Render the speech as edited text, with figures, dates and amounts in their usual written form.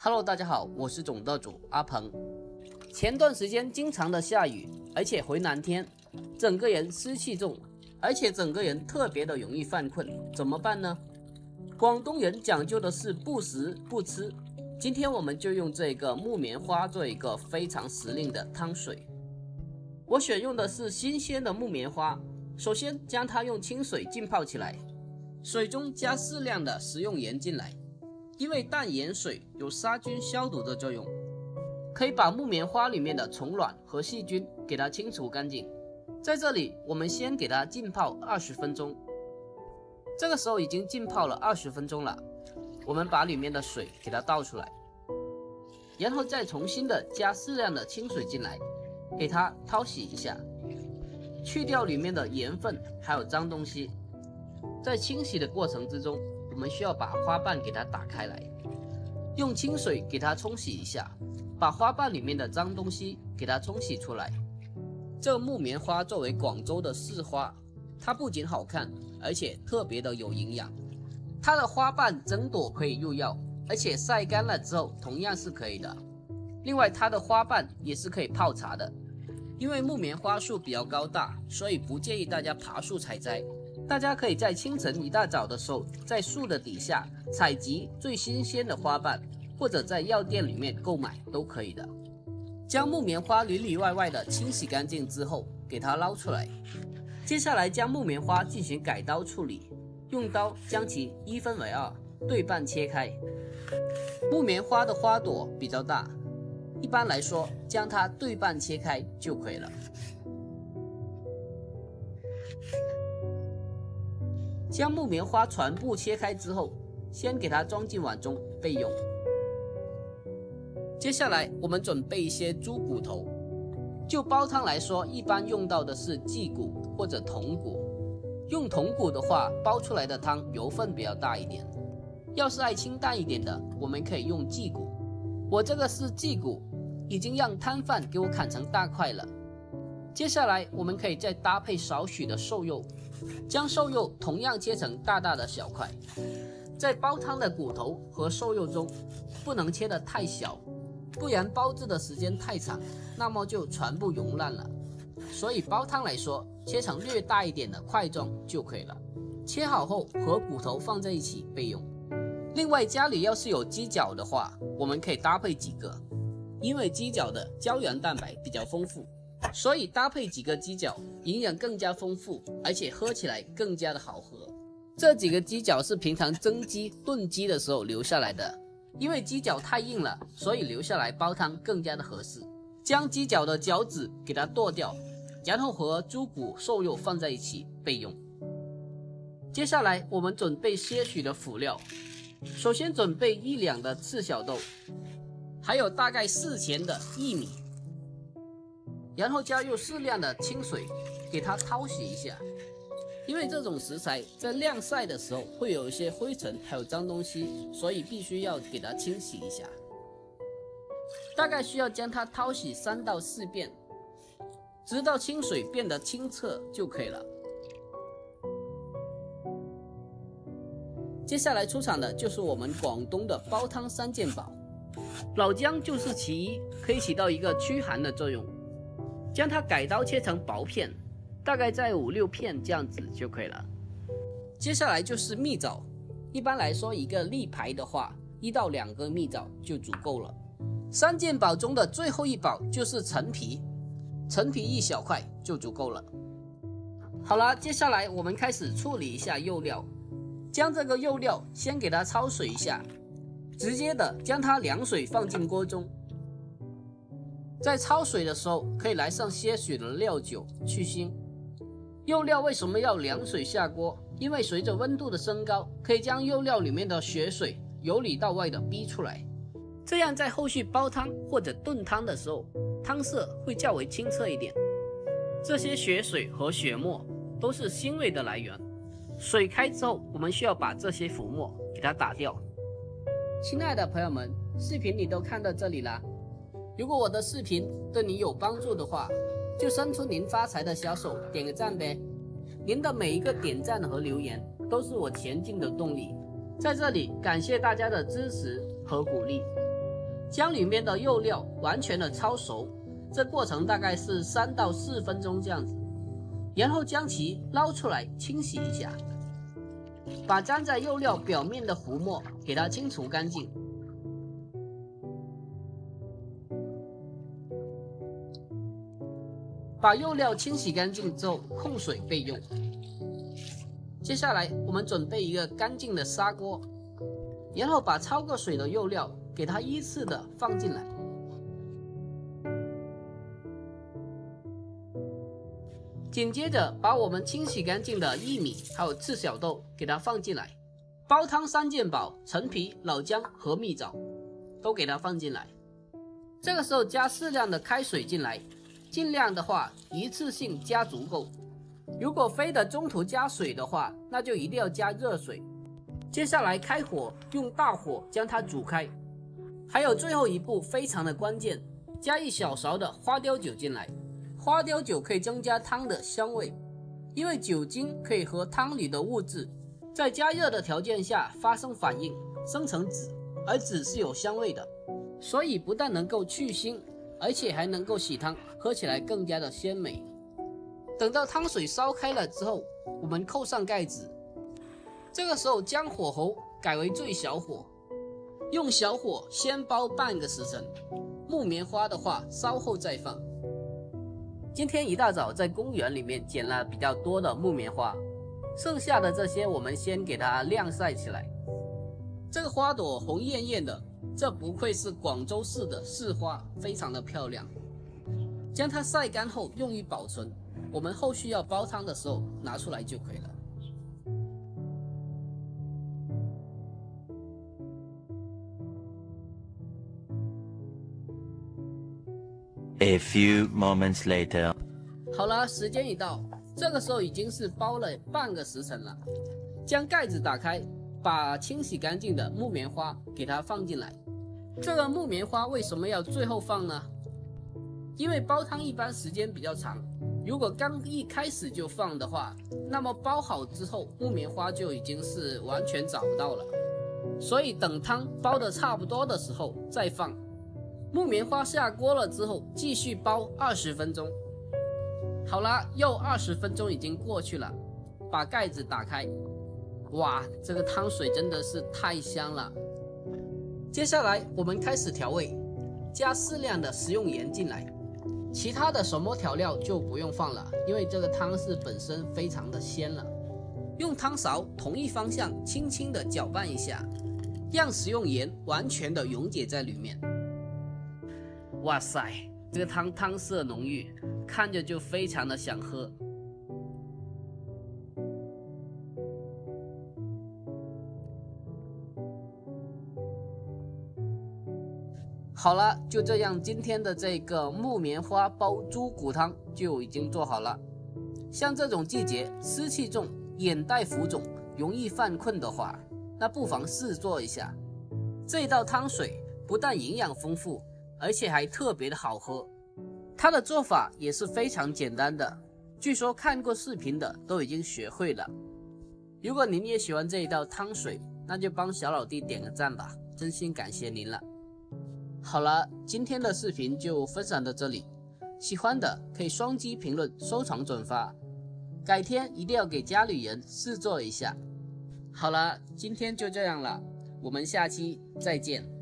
Hello， 大家好，我是总舵主阿鹏。前段时间经常的下雨，而且回南天，整个人湿气重，而且整个人特别的容易犯困，怎么办呢？广东人讲究的是不食不吃，今天我们就用这个木棉花做一个非常时令的汤水。我选用的是新鲜的木棉花，首先将它用清水浸泡起来，水中加适量的食用盐进来。因为淡盐水有杀菌消毒的作用，可以把木棉花里面的虫卵和细菌给它清除干净。在这里我们先给它浸泡20分钟，这个时候已经浸泡了20分钟了，我们把里面的水给它倒出来，然后再重新的加适量的清水进来，给它淘洗一下，去掉里面的盐分还有脏东西。在清洗的过程之中，我们需要把花瓣给它打开来，用清水给它冲洗一下，把花瓣里面的脏东西给它冲洗出来。这木棉花作为广州的市花，它不仅好看，而且特别的有营养。它的花瓣整朵可以入药，而且晒干了之后同样是可以的。另外它的花瓣也是可以泡茶的。因为木棉花树比较高大，所以不建议大家爬树采摘。大家可以在清晨一大早的时候，在树的底下采集最新鲜的花瓣，或者在药店里面购买都可以的。将木棉花里里外外的清洗干净之后，给它捞出来。接下来将木棉花进行改刀处理，用刀将其1分为2，对半切开。木棉花的花朵比较大，一般来说将它对半切开就可以了。将木棉花全部切开之后，先给它装进碗中备用。接下来我们准备一些猪骨头，就煲汤来说，一般用到的是鸡骨或者筒骨。用筒骨的话，煲出来的汤油分比较大一点。要是爱清淡一点的，我们可以用鸡骨。我这个是鸡骨，已经让摊贩给我砍成大块了。接下来我们可以再搭配少许的瘦肉，将瘦肉同样切成大大的小块。在煲汤的骨头和瘦肉中，不能切得太小，不然煲制的时间太长，那么就全部溶烂了。所以煲汤来说，切成略大一点的块状就可以了。切好后和骨头放在一起备用。另外家里要是有鸡脚的话，我们可以搭配几个，因为鸡脚的胶原蛋白比较丰富，所以搭配几个鸡脚，营养更加丰富，而且喝起来更加的好喝。这几个鸡脚是平常蒸鸡、炖鸡的时候留下来的，因为鸡脚太硬了，所以留下来煲汤更加的合适。将鸡脚的脚趾给它剁掉，然后和猪骨、瘦肉放在一起备用。接下来我们准备些许的辅料，首先准备1两的赤小豆，还有大概4钱的薏米，然后加入适量的清水，给它淘洗一下。因为这种食材在晾晒的时候会有一些灰尘还有脏东西，所以必须要给它清洗一下。大概需要将它淘洗3到4遍，直到清水变得清澈就可以了。接下来出场的就是我们广东的煲汤3件宝。老姜就是其一，可以起到一个驱寒的作用。将它改刀切成薄片，大概在5、6片这样子就可以了。接下来就是蜜枣，一般来说一个立牌的话，1到2个蜜枣就足够了。3件宝中的最后一宝就是陈皮，陈皮1小块就足够了。好了，接下来我们开始处理一下肉料。将这个肉料先给它焯水一下，直接的将它凉水放进锅中。在焯水的时候可以来上些许的料酒去腥。肉料为什么要凉水下锅？因为随着温度的升高，可以将肉料里面的血水由里到外的逼出来，这样在后续煲汤或者炖汤的时候，汤色会较为清澈一点。这些血水和血沫都是腥味的来源。水开之后，我们需要把这些浮沫给它打掉。亲爱的朋友们，视频你都看到这里了，如果我的视频对你有帮助的话，就伸出您发财的小手点个赞呗。您的每一个点赞和留言都是我前进的动力。在这里感谢大家的支持和鼓励。将里面的肉料完全的焯熟，这过程大概是3到4分钟这样子，然后将其捞出来清洗一下，把粘在肉料表面的糊沫给它清除干净。把肉料清洗干净之后，控水备用。接下来我们准备一个干净的砂锅，然后把焯过水的肉料给它依次的放进来。紧接着把我们清洗干净的薏米还有赤小豆给它放进来，煲汤3件宝、陈皮、老姜和蜜枣都给它放进来。这个时候加适量的开水进来，尽量的话一次性加足够。如果非得中途加水的话，那就一定要加热水。接下来开火，用大火将它煮开。还有最后一步非常的关键，加1小勺的花雕酒进来。花雕酒可以增加汤的香味，因为酒精可以和汤里的物质在加热的条件下发生反应，生成酯，而酯是有香味的，所以不但能够去腥，而且还能够洗汤，喝起来更加的鲜美。等到汤水烧开了之后，我们扣上盖子，这个时候将火候改为最小火，用小火先煲半个时辰，木棉花的话稍后再放。今天一大早在公园里面捡了比较多的木棉花，剩下的这些我们先给它晾晒起来。这个花朵红艳艳的，这不愧是广州市的市花，非常的漂亮。将它晒干后用于保存，我们后续要煲汤的时候拿出来就可以了。A few moments later， 好了，时间一到，这个时候已经是煲了半个时辰了。将盖子打开，把清洗干净的木棉花给它放进来。这个木棉花为什么要最后放呢？因为煲汤一般时间比较长，如果刚一开始就放的话，那么煲好之后木棉花就已经是完全找不到了。所以等汤煲得差不多的时候再放。木棉花下锅了之后，继续煲20分钟。好了，又20分钟已经过去了，把盖子打开。哇，这个汤水真的是太香了。接下来我们开始调味，加适量的食用盐进来，其他的什么调料就不用放了，因为这个汤是本身非常的鲜了。用汤勺同一方向轻轻的搅拌一下，让食用盐完全的溶解在里面。哇塞，这个汤色浓郁，看着就非常的想喝。好了，就这样，今天的这个木棉花煲猪骨汤就已经做好了。像这种季节湿气重、眼袋浮肿、容易犯困的话，那不妨试做一下。这道汤水不但营养丰富，而且还特别的好喝。它的做法也是非常简单的，据说看过视频的都已经学会了。如果您也喜欢这一道汤水，那就帮小老弟点个赞吧，真心感谢您了。好了，今天的视频就分享到这里，喜欢的可以双击评论、收藏、转发，改天一定要给家里人试做一下。好了，今天就这样了，我们下期再见。